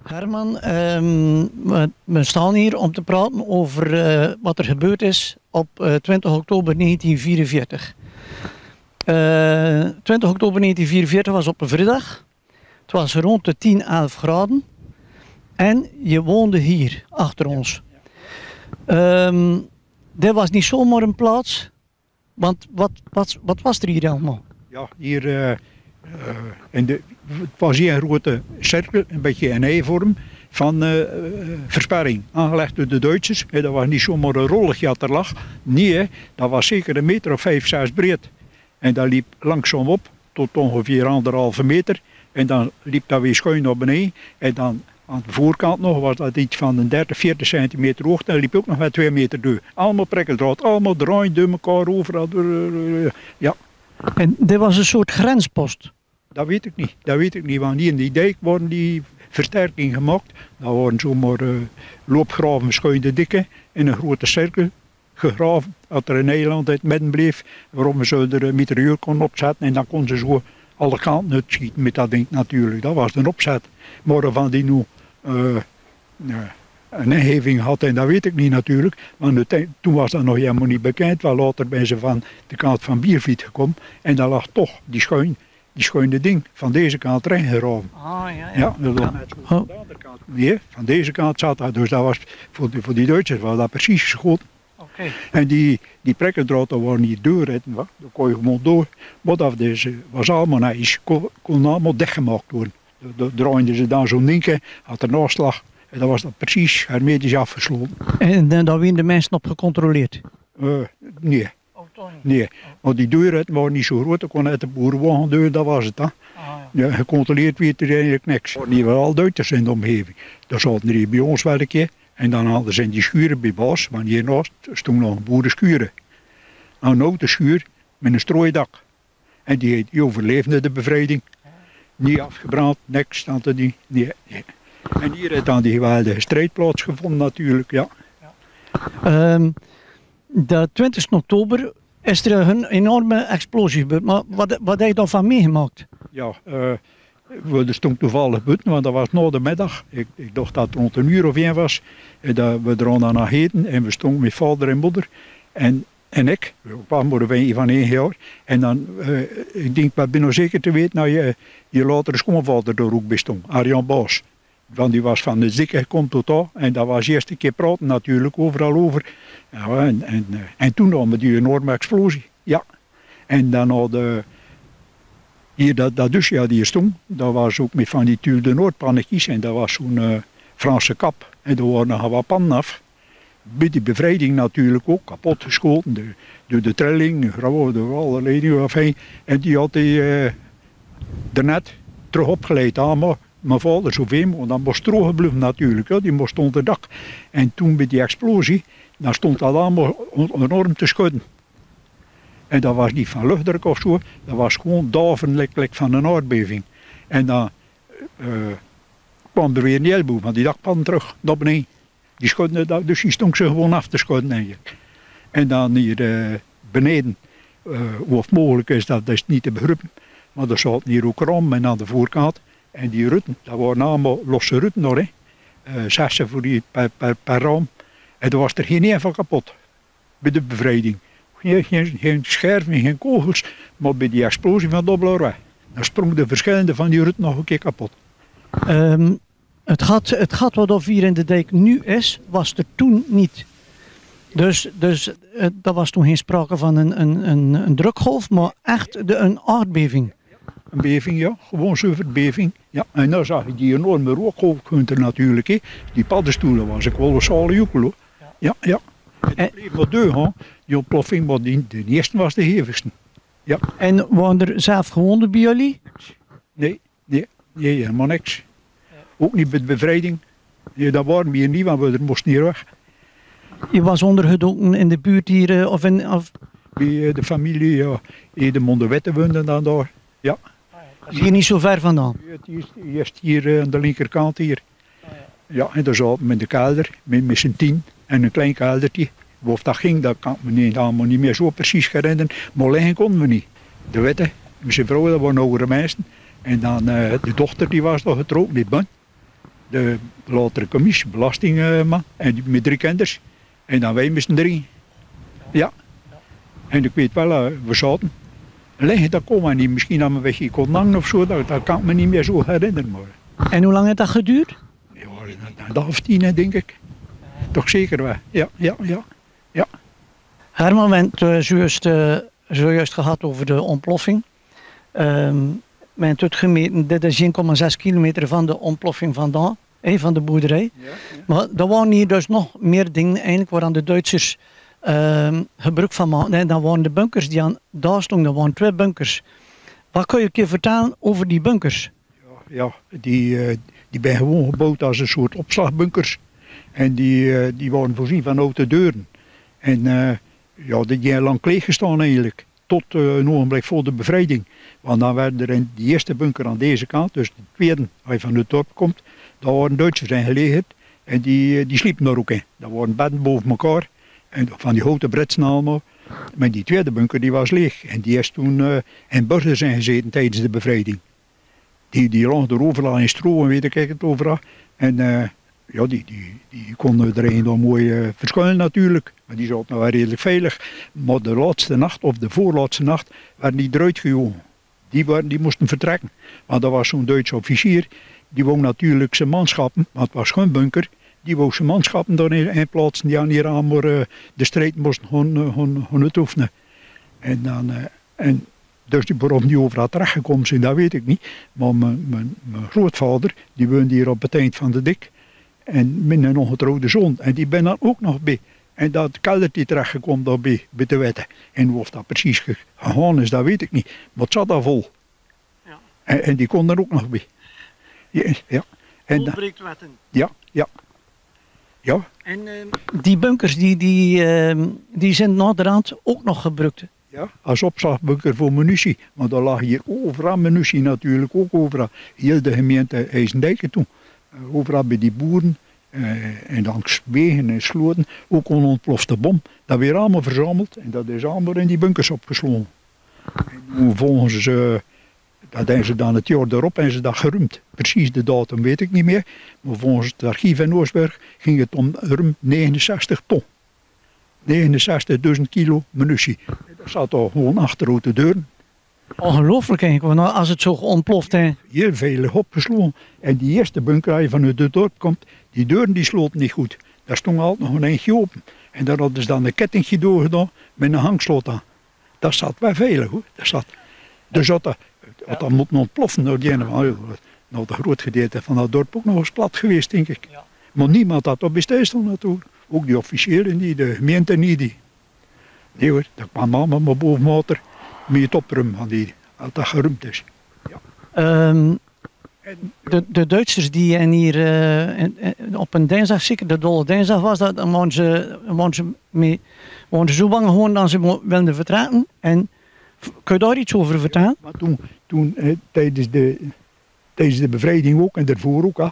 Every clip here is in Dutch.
Herman, we staan hier om te praten over wat er gebeurd is op 20 oktober 1944. 20 oktober 1944 was op een vrijdag. Het was rond de 10, 11 graden. En je woonde hier, achter ons. Dit was niet zomaar een plaats. Want wat was er hier allemaal? Ja, hier het was hier een grote cirkel, een beetje een ei-vorm van versperring. Aangelegd door de Duitsers. Dat was niet zomaar een rollig dat er lag. Nee, dat was zeker een meter of 5, 6 breed. En dat liep langzaam op tot ongeveer 1,5 meter. En dan liep dat weer schuin naar beneden. En dan aan de voorkant nog was dat iets van een 30, 40 centimeter hoog. En dat liep ook nog met 2 meter door. Allemaal prikkeldraad, allemaal draaien door elkaar overal. Ja. En dit was een soort grenspost? Dat weet ik niet, want hier in die dijk worden die versterking gemaakt. Dat waren zomaar loopgraven schuin de dikke in een grote cirkel gegraven. Dat er een eiland uit het midden bleef, waarom ze er een mitrailleur kon opzetten en dan kon ze zo alle kanten uitschieten met dat ding natuurlijk. Dat was een opzet. Maar van die nu een ingeving had, en dat weet ik niet natuurlijk, want toen was dat nog helemaal niet bekend. Wel later ben ze van de kant van Biervliet gekomen en daar lag toch die schuine ding van deze kant erin gegraven. Ah, ja. Ja, dat was net zo van de andere kant. Nee, van deze kant zat dat, dus dat was voor die Duitsers was dat precies geschoten. Okay. En die prikkeldraad waren niet doorrijden, daar kon je gewoon door. Maar dat was allemaal netjes, kon allemaal dichtgemaakt worden. Daar draaiden ze dan zo'n ding, had er naast lag. En dat was dat precies hermetisch afgesloten. En dan werden de mensen op gecontroleerd? Nee. Nee, maar die deuren waren niet zo groot, dan kon uit de boerenwagen deur, dat was het. Hè. Ja, gecontroleerd werd er eigenlijk niks. Er waren hier wel al Duitsers in de omgeving. Daar zaten er hier bij ons wel een keer. En dan hadden ze in die schuren bij Bas, want hiernaast stond nog een boerenschuren. Een oude schuur met een strooidak. En die overleefde de bevrijding. Niet afgebrand, niks stond er niet. Nee. En hier heeft dan die geweldige strijd plaatsgevonden natuurlijk, ja. De 20 oktober is er een enorme explosie gebeurd, maar wat heb je daarvan meegemaakt? Ja, we stonden toevallig buiten, want dat was na de middag. Ik dacht dat het rond 1 of 1 was. En dat we er aan naar eten en we stonden met vader en moeder en ik. We waren maar van 1 jaar. En dan, ik denk, ik ben nog zeker te weten dat je latere schoonvader er ook bij stond, Arjan Baas. Want die was van de zieke gekomen tot daar. En dat was de eerste keer praten natuurlijk, overal over. Ja, en toen hadden we die enorme explosie. Ja. En dan hadden hier dat dusje die hier stond, dat was ook met van die Tulle de Noordpannetjes. En dat was zo'n Franse kap. En daar waren nog wat pannen af. Bij die bevrijding natuurlijk ook, kapot geschoten. Door de trilling, door allerlei dingen. En die had hij daarnet terug opgeleid allemaal. Mijn vader zoveel, maar dan moest strogebluffen natuurlijk, hè. Die moest onder het dak. En toen bij die explosie, dan stond dat allemaal enorm te schudden. En dat was niet van luchtdruk of zo, dat was gewoon daverlijk van een aardbeving. En dan kwam er weer een heleboel van die dakpannen terug naar beneden. Die schudden, dus die stond ze gewoon af te schudden eigenlijk. En dan hier beneden, hoe het mogelijk is, dat is niet te begrijpen. Maar er zaten hier ook ramen aan de voorkant. En die rutten, dat waren allemaal losse rutten nog, 6 voor die per raam. En er was er geen één van kapot, bij de bevrijding. Geen scherven, geen kogels, maar bij die explosie van Dobbelerweg. Dan sprong de verschillende van die rutten nog een keer kapot. Het gat wat er hier in de dijk nu is, was er toen niet. Dus dat was toen geen sprake van een drukgolf, maar echt een aardbeving. Een beving, ja. Gewoon zuiver beving. Ja. En dan zag je die enorme rookgolfgunter natuurlijk. Hè. Die paddenstoelen was een kolossale joekel, hoor. Ja, ja. En dat bleef maar deur, die ontploffing, maar de eerste was de hevigste. Ja. En waren er zelf gewonden bij jullie? Nee, helemaal niks. Ook niet bij de bevrijding. Ja, dat waren we hier niet, want we moesten hier weg. Je was ondergedoken in de buurt hier, of Bij de familie, ja. Edemond de Witte woonde dan daar. Ja. dat is hier niet zo ver vandaan. Eerst hier aan de linkerkant hier. Ja, en daar zaten we in de kelder, met z'n 10 en een klein keldertje. Of dat ging, dat kan me niet, allemaal niet meer zo precies herinneren. Maar liggen konden we niet. De Witte, met zijn vrouw, dat waren oudere meisjes. En dan de dochter, die was nog getrouwd met Ben. De latere commissie, belastingman. En die met 3 kinders. En dan wij met z'n 3. Ja. En ik weet wel, we zaten. Liggen, dat kon maar niet. Misschien aan mijn weg kon hangen of zo, dat kan ik me niet meer zo herinneren. Maar. En hoe lang heeft dat geduurd? Ja, een dag of 10, denk ik. Toch zeker wel. Ja. Herman, we hebben het zojuist gehad over de ontploffing. We hebben het gemeten, dit is 1,6 kilometer van de ontploffing vandaan, van de boerderij. Ja. Maar er waren hier dus nog meer dingen eigenlijk waaraan de Duitsers gebruik van maakten. Dat waren de bunkers die aan daar stonden, dat waren 2 bunkers. Wat kun je een keer vertellen over die bunkers? Ja, die zijn gewoon gebouwd als een soort opslagbunkers. En die waren voorzien van houten deuren. En ja, die hebben lang leeg gestaan eigenlijk. Tot een ogenblik voor de bevrijding. Want dan werden er in die eerste bunker aan deze kant, dus de tweede, als je van het dorp komt, daar waren Duitsers in gelegen. En die sliepen daar ook in. Dat waren bedden boven elkaar. En van die houten bretsen allemaal. Maar die tweede bunker die was leeg. En die is toen in burgers zijn gezeten tijdens de bevrijding. Die lag er overal in stro en weet ik het overal. En ja, die konden er dan mooi verschuilen natuurlijk. Maar die zaten wel redelijk veilig. Maar de laatste nacht, of de voorlaatste nacht, werden die eruit gejogen. Die moesten vertrekken. Want dat was zo'n Duitse officier. Die wou natuurlijk zijn manschappen, want het was geen bunker. Die wou zijn manschappen daarin plaatsen die aan hier aan maar de strijd moesten gaan uitoefenen. En dus waarom die overal terechtgekomen zijn, dat weet ik niet. Maar mijn grootvader, die woonde hier op het eind van de dik. En met een ongetrouwde zoon. En die ben daar ook nog bij. En dat keldertje terechtgekomen daarbij, bij de Witte. En of dat precies gegaan is, dat weet ik niet. Maar het zat daar vol. Ja. En die kon er ook nog bij. Ja. Volbreektwetten. Ja. En die bunkers, die zijn naderhand ook nog gebruikt. Ja, als opslagbunker voor munitie. Maar daar lag hier overal munitie natuurlijk, ook overal. Heel de gemeente IJsendijken toen. Overal bij die boeren. En langs wegen en sloten. Ook een ontplofte bom. Dat werd allemaal verzameld. En dat is allemaal in die bunkers opgesloten. En volgens dat hebben ze dan het jaar erop en ze dat geruimd. Precies de datum weet ik niet meer. Maar volgens het archief in Oostberg ging het om ruim 69 ton. 69.000 kilo munitie. Dat zat al gewoon achter de deuren. Ongelooflijk eigenlijk, want als het zo ontploft. Heel veel opgesloten. En die eerste bunker, als je vanuit het dorp komt, die deuren die sloten niet goed. Daar stond altijd nog een eentje open. En daar hadden ze dan een kettingje doorgedaan met een hangslot aan. Dat zat wel veilig hoor. Dus dat moet ontploffen door die ene. Nou, de groot gedeelte van dat dorp ook nog eens plat geweest, denk ik. Ja. Maar niemand had op bestijstond natuurlijk. Ook die officieren niet, de gemeente niet. Nee hoor, dat kwam allemaal maar boven water met het opruimen van die, als dat geruimd is. Ja. De Duitsers die hier op een dinsdag, zeker de dolle dinsdag was dat, dan waren ze zo bang gewoon dat ze wilden vertrekken. En kun je daar iets over vertellen? Maar toen tijdens de bevrijding ook en daarvoor ook,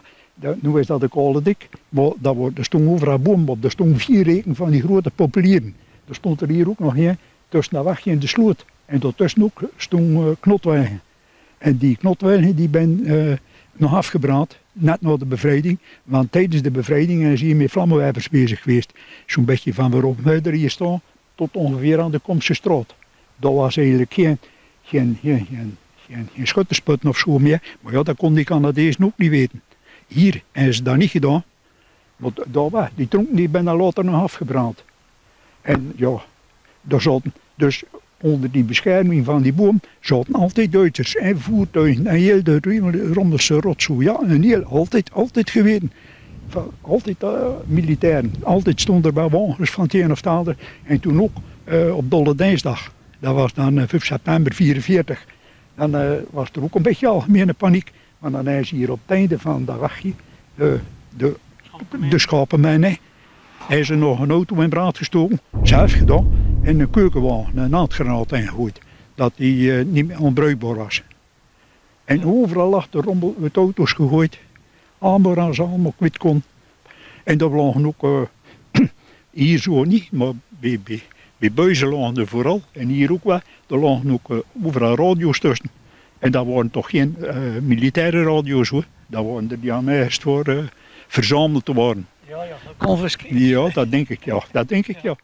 nu is dat de koude dik, maar er stond overal bomen op, er stonden 4 reken van die grote populieren. Er stond er hier ook nog een tussen dat wegje in de sloot. En daartussen ook stonden knotwegen. En die knotwegen die ben nog afgebrand, net na de bevrijding. Want tijdens de bevrijding is hier met vlammenwerpers bezig geweest. Zo'n beetje van waarop Muider hier staat tot ongeveer aan de Komsestraat. Dat was eigenlijk geen schuttersputten of zo meer. Maar ja, dat kon die Canadezen ook niet weten. Hier hebben ze dat niet gedaan. Maar daar weg, die tronken die ben dan later nog afgebrand. En ja, daar zaten dus onder die bescherming van die boom zaten altijd Duitsers en voertuigen en heel de Rondelse rotzooi. Ja, en heel, altijd geweten. Altijd militairen. Altijd stonden er bij wagens van het een of het ander. En toen ook op Dolle Dinsdag. Dat was dan 5 september 1944. Dan was er ook een beetje algemene paniek. Maar dan is hier op het einde van dat wegje de de schapen mee, nee. Hij is er nog een auto in brand gestoken, zelf gedaan, en een keukenwagen, een naaldgranaat ingegooid. Dat die niet meer onbruikbaar was. En overal lag de rommel uit auto's gegooid. Aanbaar als ze allemaal kwijt kon. En dat lagen ook, hier zo niet, maar bij buizen lagen er vooral. En hier ook wel, er lagen ook overal radio's tussen. En dat waren toch geen militaire radio's hoor. Dat waren er die aan mij voor verzameld te worden. Ja, confiskeerd. Ja, dat denk ik ja.